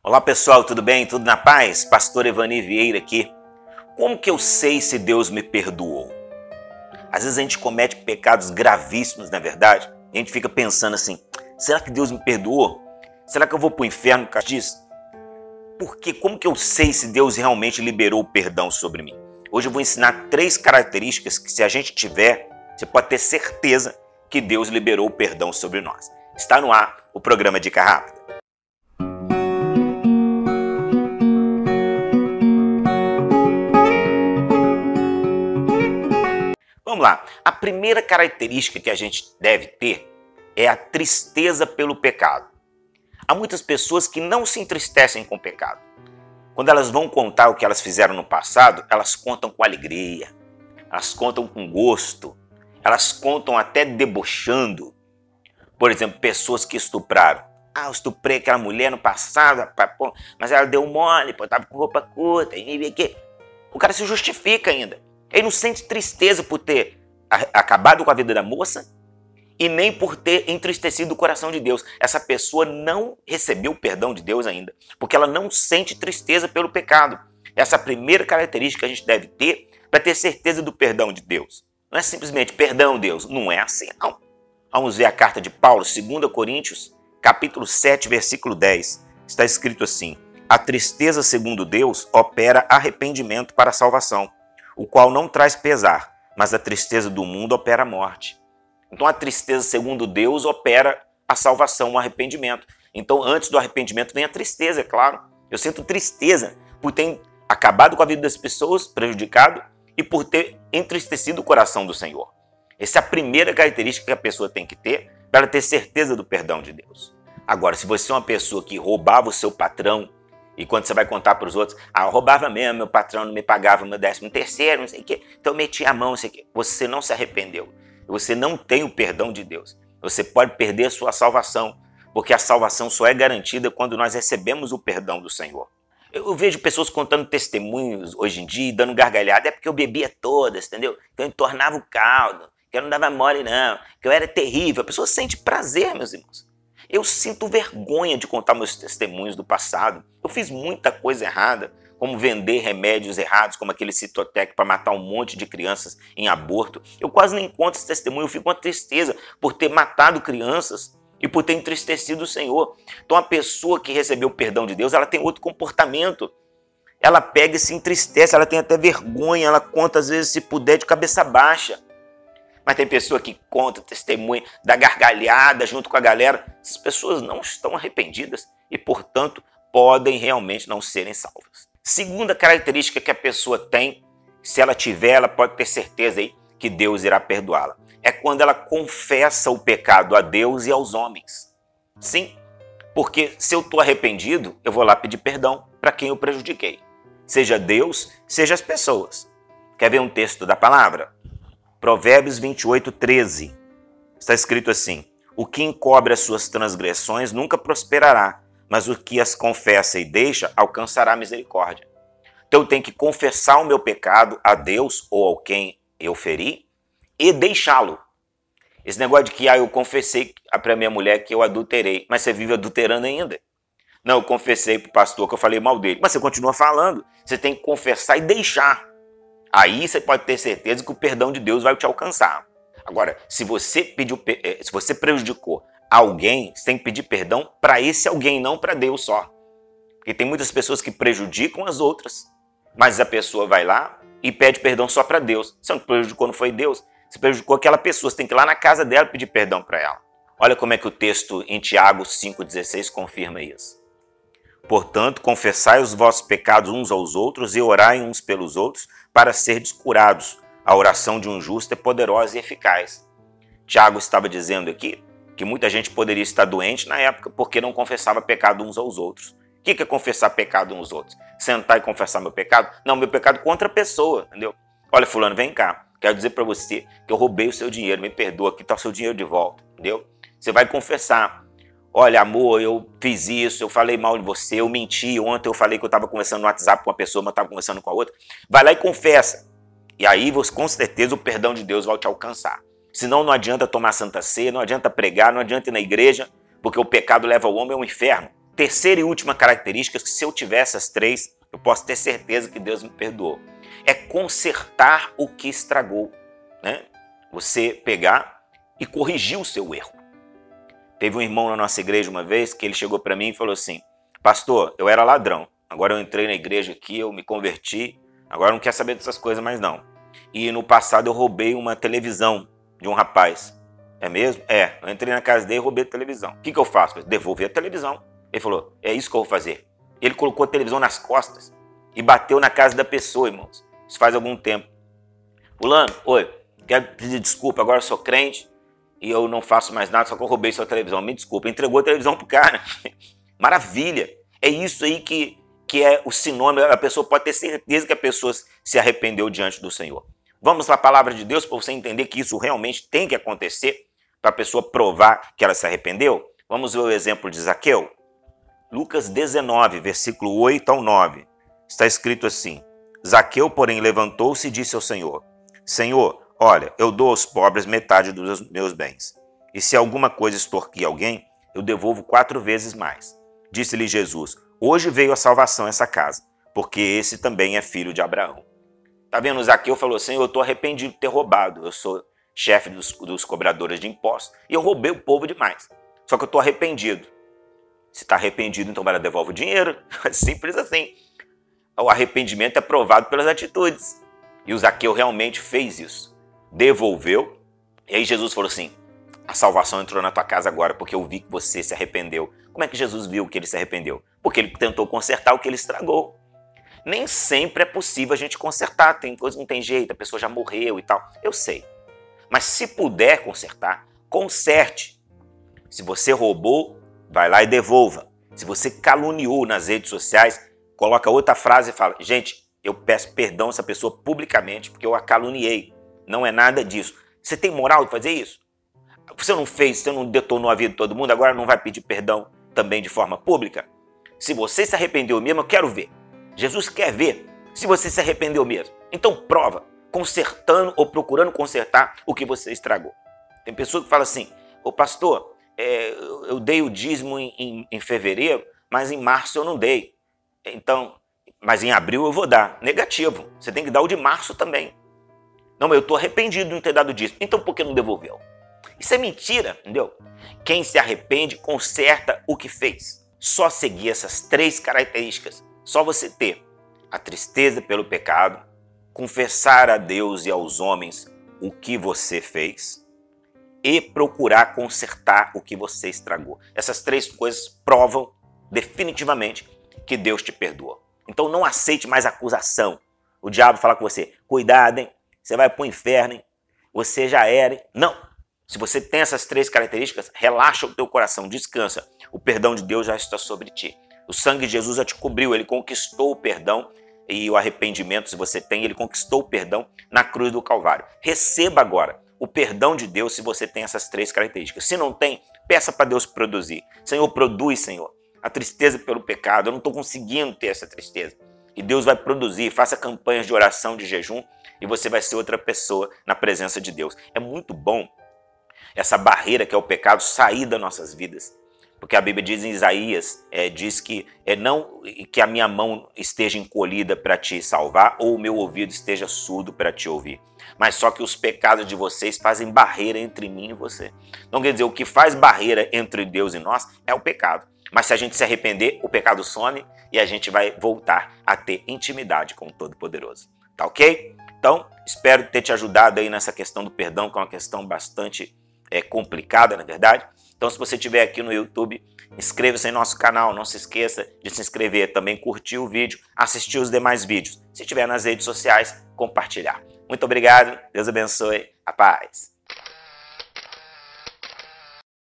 Olá pessoal, tudo bem? Tudo na paz? Pastor Evani Vieira aqui. Como que eu sei se Deus me perdoou? Às vezes a gente comete pecados gravíssimos, na verdade, e a gente fica pensando assim, será que Deus me perdoou? Será que eu vou para o inferno por causa disso? Porque como que eu sei se Deus realmente liberou o perdão sobre mim? Hoje eu vou ensinar 3 características que se a gente tiver, você pode ter certeza que Deus liberou o perdão sobre nós. Está no ar o programa Dica Rápida. Vamos lá. A primeira característica que a gente deve ter é a tristeza pelo pecado. Há muitas pessoas que não se entristecem com o pecado. Quando elas vão contar o que elas fizeram no passado, elas contam com alegria, elas contam com gosto, elas contam até debochando. Por exemplo, pessoas que estupraram. Eu estuprei aquela mulher no passado, mas ela deu mole, estava com roupa curta, e o cara se justifica ainda. Ele não sente tristeza por ter acabado com a vida da moça e nem por ter entristecido o coração de Deus. Essa pessoa não recebeu o perdão de Deus ainda, porque ela não sente tristeza pelo pecado. Essa é a primeira característica que a gente deve ter para ter certeza do perdão de Deus. Não é simplesmente perdão, Deus. Não é assim, não. Vamos ver a carta de Paulo, 2 Coríntios, capítulo 7, versículo 10. Está escrito assim: a tristeza, segundo Deus, opera arrependimento para a salvação, o qual não traz pesar, mas a tristeza do mundo opera a morte. Então a tristeza, segundo Deus, opera a salvação, o arrependimento. Então antes do arrependimento vem a tristeza, é claro. Eu sinto tristeza por ter acabado com a vida das pessoas, prejudicado, e por ter entristecido o coração do Senhor. Essa é a primeira característica que a pessoa tem que ter para ter certeza do perdão de Deus. Agora, se você é uma pessoa que roubava o seu patrão, e quando você vai contar para os outros, eu roubava mesmo, meu patrão não me pagava meu 13º, não sei o quê, então eu meti a mão, não sei o quê. Você não se arrependeu. Você não tem o perdão de Deus. Você pode perder a sua salvação, porque a salvação só é garantida quando nós recebemos o perdão do Senhor. Eu vejo pessoas contando testemunhos hoje em dia, dando gargalhada, é porque eu bebia todas, entendeu? Que eu entornava o caldo, que eu não dava mole não, que eu era terrível. A pessoa sente prazer, meus irmãos. Eu sinto vergonha de contar meus testemunhos do passado. Eu fiz muita coisa errada, como vender remédios errados, como aquele Citotec para matar um monte de crianças em aborto. Eu quase nem conto esse testemunho, eu fico com tristeza por ter matado crianças e por ter entristecido o Senhor. Então a pessoa que recebeu o perdão de Deus, ela tem outro comportamento. Ela pega e se entristece, ela tem até vergonha, ela conta às vezes, se puder, de cabeça baixa. Mas tem pessoa que conta, testemunha, dá gargalhada junto com a galera. Essas pessoas não estão arrependidas e, portanto, podem realmente não serem salvas. Segunda característica que a pessoa tem, se ela tiver, ela pode ter certeza aí que Deus irá perdoá-la. É quando ela confessa o pecado a Deus e aos homens. Sim, porque se eu estou arrependido, eu vou lá pedir perdão para quem eu prejudiquei. Seja Deus, seja as pessoas. Quer ver um texto da palavra? Provérbios 28, 13. Está escrito assim: o que encobre as suas transgressões nunca prosperará, mas o que as confessa e deixa alcançará misericórdia. Então eu tenho que confessar o meu pecado a Deus ou ao quem eu feri e deixá-lo. Esse negócio de que eu confessei para minha mulher que eu adulterei, mas você vive adulterando ainda. Não, eu confessei para o pastor que eu falei mal dele, mas você continua falando. Você tem que confessar e deixar. Aí você pode ter certeza que o perdão de Deus vai te alcançar. Agora, se você prejudicou alguém, você tem que pedir perdão para esse alguém, não para Deus só. Porque tem muitas pessoas que prejudicam as outras, mas a pessoa vai lá e pede perdão só para Deus. Você não prejudicou, não foi Deus. Você prejudicou aquela pessoa, você tem que ir lá na casa dela pedir perdão para ela. Olha como é que o texto em Tiago 5,16 confirma isso. Portanto, confessai os vossos pecados uns aos outros e orai uns pelos outros para serdes curados. A oração de um justo é poderosa e eficaz. Tiago estava dizendo aqui que muita gente poderia estar doente na época porque não confessava pecado uns aos outros. O que é confessar pecado uns aos outros? Sentar e confessar meu pecado? Não, meu pecado contra a pessoa, entendeu? Olha, fulano, vem cá. Quero dizer para você que eu roubei o seu dinheiro, me perdoa, aqui está o seu dinheiro de volta, entendeu? Você vai confessar. Olha, amor, eu fiz isso, eu falei mal de você, eu menti, ontem eu falei que eu estava conversando no WhatsApp com uma pessoa, mas estava conversando com a outra. Vai lá e confessa. E aí, com certeza, o perdão de Deus vai te alcançar. Senão não adianta tomar Santa Ceia, não adianta pregar, não adianta ir na igreja, porque o pecado leva o homem ao inferno. terceira e última característica, que se eu tiver essas três, eu posso ter certeza que Deus me perdoou. É consertar o que estragou, né? Você pegar e corrigir o seu erro. Teve um irmão na nossa igreja uma vez que ele chegou para mim e falou assim: pastor, eu era ladrão, agora eu entrei na igreja aqui, eu me converti, agora eu não quero saber dessas coisas mais não. E no passado eu roubei uma televisão de um rapaz. É mesmo? É, eu entrei na casa dele e roubei a televisão. O que eu faço? Eu devolvi a televisão. Ele falou: é isso que eu vou fazer. Ele colocou a televisão nas costas e bateu na casa da pessoa, irmãos. Isso faz algum tempo. Fulano, oi, quero pedir desculpa, agora eu sou crente e eu não faço mais nada, só que eu roubei sua televisão. Me desculpa, entregou a televisão pro cara. Maravilha. É isso aí que é o sinônimo. A pessoa pode ter certeza que a pessoa se arrependeu diante do Senhor. Vamos para a palavra de Deus para você entender que isso realmente tem que acontecer, para a pessoa provar que ela se arrependeu. Vamos ver o exemplo de Zaqueu. Lucas 19, versículo 8 ao 9. Está escrito assim: Zaqueu, porém, levantou-se e disse ao Senhor: Senhor, olha, eu dou aos pobres metade dos meus bens. E se alguma coisa extorquir alguém, eu devolvo 4 vezes mais. Disse-lhe Jesus: hoje veio a salvação a essa casa, porque esse também é filho de Abraão. Tá vendo? Zaqueu falou: Senhor, eu estou arrependido de ter roubado. Eu sou chefe dos cobradores de impostos e eu roubei o povo demais. Só que eu estou arrependido. Se está arrependido, então vai lá, devolve o dinheiro. Simples assim. O arrependimento é provado pelas atitudes. E o Zaqueu realmente fez isso. Devolveu. E aí Jesus falou assim: a salvação entrou na tua casa agora porque eu vi que você se arrependeu. Como é que Jesus viu que ele se arrependeu? Porque ele tentou consertar o que ele estragou. Nem sempre é possível a gente consertar. Tem coisa que não tem jeito, a pessoa já morreu e tal. Eu sei. Mas se puder consertar, conserte. Se você roubou, vai lá e devolva. Se você caluniou nas redes sociais, coloca outra frase e fala: gente, eu peço perdão a essa pessoa publicamente porque eu a caluniei. Não é nada disso. Você tem moral de fazer isso? Você não fez, você não detonou a vida de todo mundo, agora não vai pedir perdão também de forma pública? Se você se arrependeu mesmo, eu quero ver. Jesus quer ver se você se arrependeu mesmo. Então prova, consertando ou procurando consertar o que você estragou. Tem pessoa que fala assim: ô pastor, eu dei o dízimo em fevereiro, mas em março eu não dei. Então, mas em abril eu vou dar. Negativo, você tem que dar o de março também. Não, mas eu estou arrependido de não ter dado dízimo. Então por que não devolveu? Isso é mentira, entendeu? Quem se arrepende conserta o que fez. Só seguir essas 3 características. Só você ter a tristeza pelo pecado, confessar a Deus e aos homens o que você fez e procurar consertar o que você estragou. Essas 3 coisas provam definitivamente que Deus te perdoa. Então não aceite mais acusação. O diabo fala com você: cuidado, hein? Você vai para o inferno, hein? Você já era, hein? Não. Se você tem essas 3 características, relaxa o teu coração, descansa. O perdão de Deus já está sobre ti. O sangue de Jesus já te cobriu, ele conquistou o perdão e o arrependimento, se você tem, ele conquistou o perdão na cruz do Calvário. Receba agora o perdão de Deus se você tem essas 3 características. Se não tem, peça para Deus produzir. Senhor, produz, Senhor, a tristeza pelo pecado. Eu não estou conseguindo ter essa tristeza. E Deus vai produzir. Faça campanhas de oração, de jejum, e você vai ser outra pessoa na presença de Deus. É muito bom essa barreira que é o pecado sair das nossas vidas. Porque a Bíblia diz em Isaías, diz que não que a minha mão esteja encolhida para te salvar ou o meu ouvido esteja surdo para te ouvir. Mas só que os pecados de vocês fazem barreira entre mim e você. Não quer dizer, o que faz barreira entre Deus e nós é o pecado. Mas se a gente se arrepender, o pecado some e a gente vai voltar a ter intimidade com o Todo-Poderoso. Tá ok? Então, espero ter te ajudado aí nessa questão do perdão, que é uma questão bastante complicada, na verdade. Então, se você estiver aqui no YouTube, inscreva-se em nosso canal. Não se esqueça de se inscrever, também curtir o vídeo, assistir os demais vídeos. Se estiver nas redes sociais, compartilhar. Muito obrigado, Deus abençoe, a paz.